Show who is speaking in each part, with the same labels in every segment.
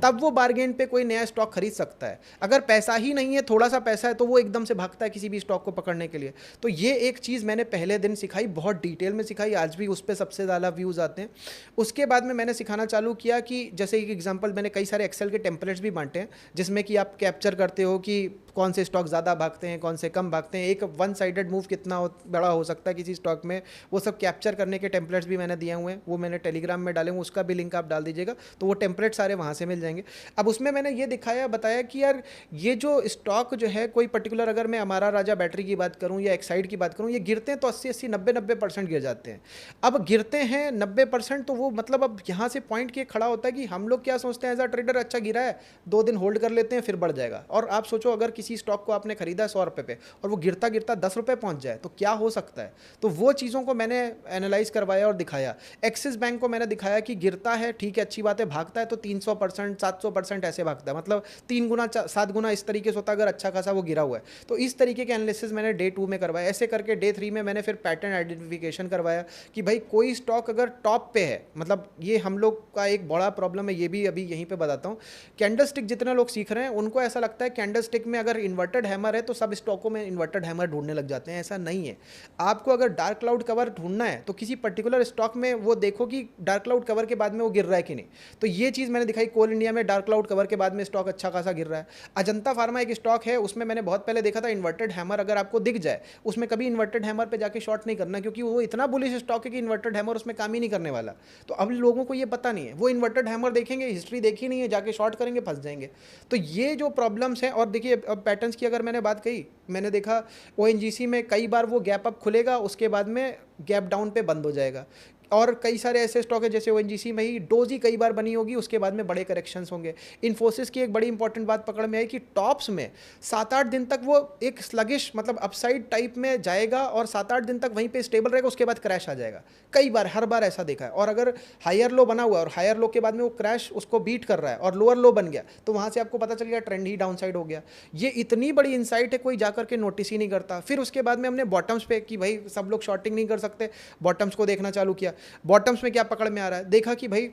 Speaker 1: तब वो बार्गेन पे कोई नया स्टॉक खरीद सकता है। अगर पैसा ही नहीं है, थोड़ा सा पैसा है, तो वो एकदम से भागता है किसी भी स्टॉक को पकड़ने के लिए। तो ये एक चीज़ मैंने पहले दिन सिखाई, बहुत डिटेल में सिखाई, आज भी उस पर सबसे ज़्यादा व्यूज़ आते हैं। उसके बाद में मैंने सिखाना चालू किया कि जैसे एक एग्जांपल, मैंने कई सारे एक्सेल के टेम्पलेट्स भी बांटे हैं जिसमें कि आप कैप्चर करते हो कि कौन से स्टॉक ज़्यादा भागते हैं, कौन से कम भागते हैं, एक वन साइडेड मूव कितना बड़ा हो सकता है किसी स्टॉक में, वो सब कैप्चर करने के टेम्पलेट्स भी मैंने दिए हुए हैं। वो मैंने टेलीग्राम में डाले हुए, उसका भी लिंक आप डाल दीजिएगा, तो वो टेम्पलेट सारे वहाँ से मिल जाएंगे। अब उसमें मैंने ये दिखाया, बताया कि यार ये जो स्टॉक जो है कोई पर्टिकुलर, अगर मैं अमारा राजा बैटरी की बात करूँ या एक्साइड की बात करूँ, ये गिरते हैं तो 80-80, 90-90% गिर जाते हैं। अब गिरते हैं 90%, तो वो मतलब अब यहाँ से पॉइंट ये खड़ा होता है कि हम लोग क्या सोचते हैं एज अ ट्रेडर, अच्छा गिरा है 2 दिन होल्ड कर लेते हैं फिर बढ़ जाएगा। और आप सोचो अगर किसी स्टॉक को आपने खरीदा 100 रुपये पे और वो गिरता गिरता 10 रुपये पहुंच जाए तो क्या हो सकता है। तो वो चीज़ों को मैंने एनालाइज करवाया और दिखाया। एक्सिस बैंक को मैंने दिखाया कि गिरता है, ठीक है, अच्छी बात है, भागता है तो 300%, 700% ऐसे भागता है, मतलब 3 गुना 7 गुना इस तरीके से होता है अगर अच्छा खासा वो गिरा हुआ है। तो इस तरीके के एनालिसिस मैंने डे 2 में करवाया। ऐसे करके डे 3 में मैंने फिर पैटर्न आइडेंटिफिकेशन करवाया कि भाई कोई स्टॉक अगर टॉप पे है, मतलब ये हम लोग का एक बड़ा प्रॉब्लम है, ये भी अभी यहीं पे बताता हूँ। कैंडलस्टिक जितने लोग सीख रहे हैं उनको ऐसा लगता है कैंडलस्टिक में अगर इन्वर्टेड हैमर है तो सब स्टॉकों में इन्वर्टेड हैमर ढूंढने लग जाते हैं। ऐसा नहीं है। आपको अगर डार्क क्लाउड कवर ढूंढना है तो किसी पर्टिकुलर स्टॉक में वो देखो कि डार्क क्लाउड कवर के बाद में वो गिर रहा है कि नहीं। तो ये चीज़ मैंने दिखाई। कोल इंडिया में डार्क क्लाउड कवर के बाद में स्टॉक अच्छा खासा गिर रहा है। अजंता फार्मा एक स्टॉक है, उसमें मैंने बहुत पहले देखा था इन्वर्टेड हैमर अगर आपको दिख जाए, उसमें कभी इन्वर्टेड हैमर पे जाके शॉर्ट नहीं करना, क्योंकि वो इतना बुलिश स्टॉक है कि इन्वर्टेड हैमर उसमें काम ही नहीं करने वाला। तो अब लोगों को ये पता नहीं है, वो इन्वर्टेड हैमर देखेंगे, हिस्ट्री देखी नहीं है, जाके शॉर्ट करेंगे, फंस जाएंगे। तो ये जो प्रॉब्लम्स हैं, और देखिए अब पैटर्न्स की अगर मैंने बात कही, मैंने देखा ओएनजीसी में कई बार वो गैप अप खुलेगा, उसके बाद में गैप डाउन पे बंद हो जाएगा। और कई सारे ऐसे स्टॉक है जैसे ओएनजीसी में ही डोजी कई बार बनी होगी, उसके बाद में बड़े करेक्शंस होंगे। इन्फोसिस की एक बड़ी इंपॉर्टेंट बात पकड़ में आई कि टॉप्स में 7-8 दिन तक वो एक स्लगिश मतलब अपसाइड टाइप में जाएगा और 7-8 दिन तक वहीं पे स्टेबल रहेगा, उसके बाद क्रैश आ जाएगा। कई बार, हर बार ऐसा देखा है। और अगर हायर लो बना हुआ है और हायर लो के बाद में वो क्रैश उसको बीट कर रहा है और लोअर लो बन गया, तो वहाँ से आपको पता चल गया ट्रेंड ही डाउन साइड हो गया। ये इतनी बड़ी इंसाइट है, कोई जाकर के नोटिस ही नहीं करता। फिर उसके बाद में हमने बॉटम्स पे कि भाई सब लोग शॉर्टिंग नहीं कर सकते, बॉटम्स को देखना चालू किया। बॉटम्स में क्या पकड़ में आ रहा है, देखा कि भाई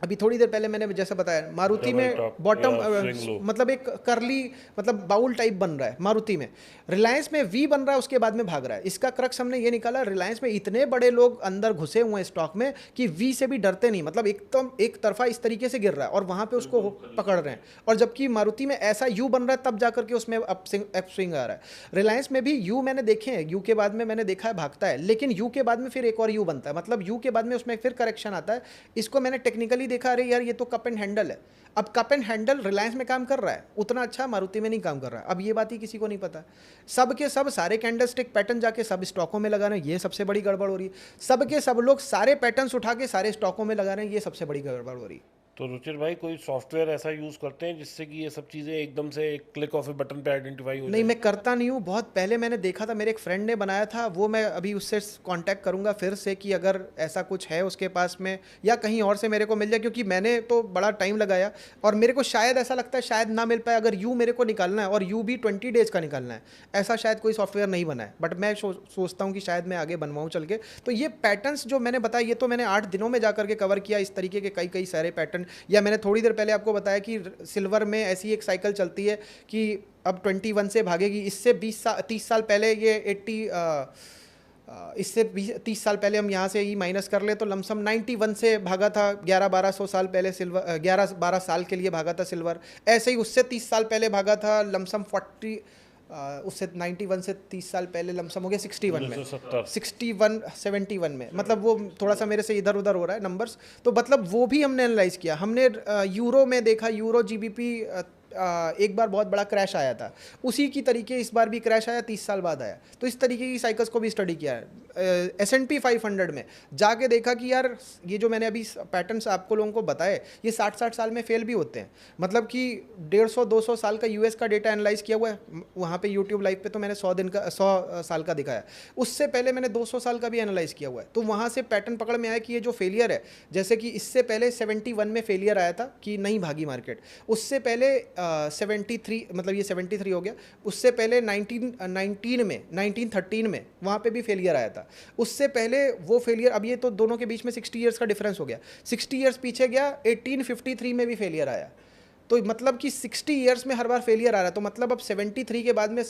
Speaker 1: अभी थोड़ी देर पहले मैंने जैसा बताया मारुति
Speaker 2: डबल
Speaker 1: में
Speaker 2: टॉप
Speaker 1: बॉटम
Speaker 2: या स्विंग लो।
Speaker 1: मतलब एक करली मतलब बाउल टाइप बन रहा है मारुति में। रिलायंस में वी बन रहा है, उसके बाद में भाग रहा है। इसका क्रक्स हमने ये निकाला, रिलायंस में इतने बड़े लोग अंदर घुसे हुए हैं स्टॉक में कि वी से भी डरते नहीं, मतलब एकदम एक तरफा इस तरीके से गिर रहा है और वहां पे उसको पकड़ रहे हैं। और जबकि मारुति में ऐसा यू बन रहा है तब जाकर के उसमें अप स्विंग आ रहा है। रिलायंस में भी यू मैंने देखे हैं, यू के बाद में मैंने देखा है भागता है, लेकिन यू के बाद में फिर एक और यू बनता है, मतलब यू के बाद में उसमें फिर करेक्शन आता है। इसको मैंने टेक्निकली देखा, अरे यार ये तो कप एंड हैंडल है। अब कप एंड हैंडल रिलायंस में काम कर रहा है उतना अच्छा, मारुति में नहीं काम कर रहा है। अब ये बात ही किसी को नहीं पता। सब के सब सारे कैंडलस्टिक पैटर्न जाके सब स्टॉकों में लगा रहे हैं, ये सबसे बड़ी गड़बड़ हो रही है। सब के सब लोग सारे पैटर्न्स उठा के सारे स्टॉकों में लगा रहे हैं, ये सबसे बड़ी गड़बड़ हो रही है।
Speaker 2: तो रुचिर भाई कोई सॉफ्टवेयर ऐसा यूज़ करते हैं जिससे कि ये सब चीज़ें एकदम से एक क्लिक ऑफ ए बटन पे आइडेंटिफाई हो
Speaker 1: नहीं,
Speaker 2: जाए?
Speaker 1: मैं करता नहीं हूँ। बहुत पहले मैंने देखा था, मेरे एक फ्रेंड ने बनाया था, वो मैं अभी उससे कांटेक्ट करूँगा फिर से कि अगर ऐसा कुछ है उसके पास में या कहीं और से मेरे को मिल जाए, क्योंकि मैंने तो बड़ा टाइम लगाया और मेरे को शायद ऐसा लगता है शायद ना मिल पाए। अगर यू मेरे को निकालना है और यू भी 20 डेज़ का निकालना है, ऐसा शायद कोई सॉफ्टवेयर नहीं बना है, बट मैं सोचता हूँ कि शायद मैं आगे बनवाऊँ चल के। तो ये पैटर्न्स जो मैंने बताया, ये तो मैंने 8 दिनों में जाकर के कवर किया, इस तरीके के कई कई सारे पैटर्न। या मैंने थोड़ी देर पहले आपको बताया कि सिल्वर में ऐसी एक साइकिल चलती है कि अब 21 से भागेगी। इससे 30 साल पहले ये इससे 30 साल पहले हम यहाँ से ही माइनस कर ले तो लमसम 91 से भागा था, 11-1200 साल पहले सिल्वर, 11-12 साल के लिए भागा था सिल्वर। ऐसे ही उससे 30 साल पहले भागा था लमसम 40, उससे 91 से 30 साल पहले लमसम हो गया 61 में, 61 71 में। मतलब वो थोड़ा सा मेरे से इधर उधर हो रहा है नंबर्स। तो मतलब वो भी हमने एनालाइज किया। हमने यूरो में देखा, यूरो जीबीपी एक बार बहुत बड़ा क्रैश आया था, उसी की तरीके इस बार भी क्रैश आया, 30 साल बाद आया। तो इस तरीके की साइकिल्स को भी स्टडी किया है। S&P 500 में जाके देखा कि यार ये जो मैंने अभी पैटर्न्स आपको लोगों को बताए, ये 60-60 साल में फेल भी होते हैं। मतलब कि 150-200 साल का यूएस का डेटा एनालाइज किया हुआ है वहाँ पे यूट्यूब लाइव पे, तो मैंने 100 साल का दिखाया। उससे पहले मैंने 200 साल का भी एनालाइज किया हुआ है। तो वहाँ से पैटर्न पकड़ में आया कि ये जो फेलियर है, जैसे कि इससे पहले 71 में फेलियर आया था कि नहीं भागी मार्केट, उससे पहले 73, मतलब ये 73 हो गया, उससे पहले 1913 में वहाँ पे भी फेलियर आया था। उससे पहले वो फेलियर, अब ये तो दोनों के बीच में 60 ईयर्स का डिफरेंस हो गया, 60 ईयर्स पीछे गया, 1853 में भी फेलियर आया। तो मतलब कि 60 ईयर्स में हर बार फेलियर आ रहा है, तो मतलब अब 73 के बाद में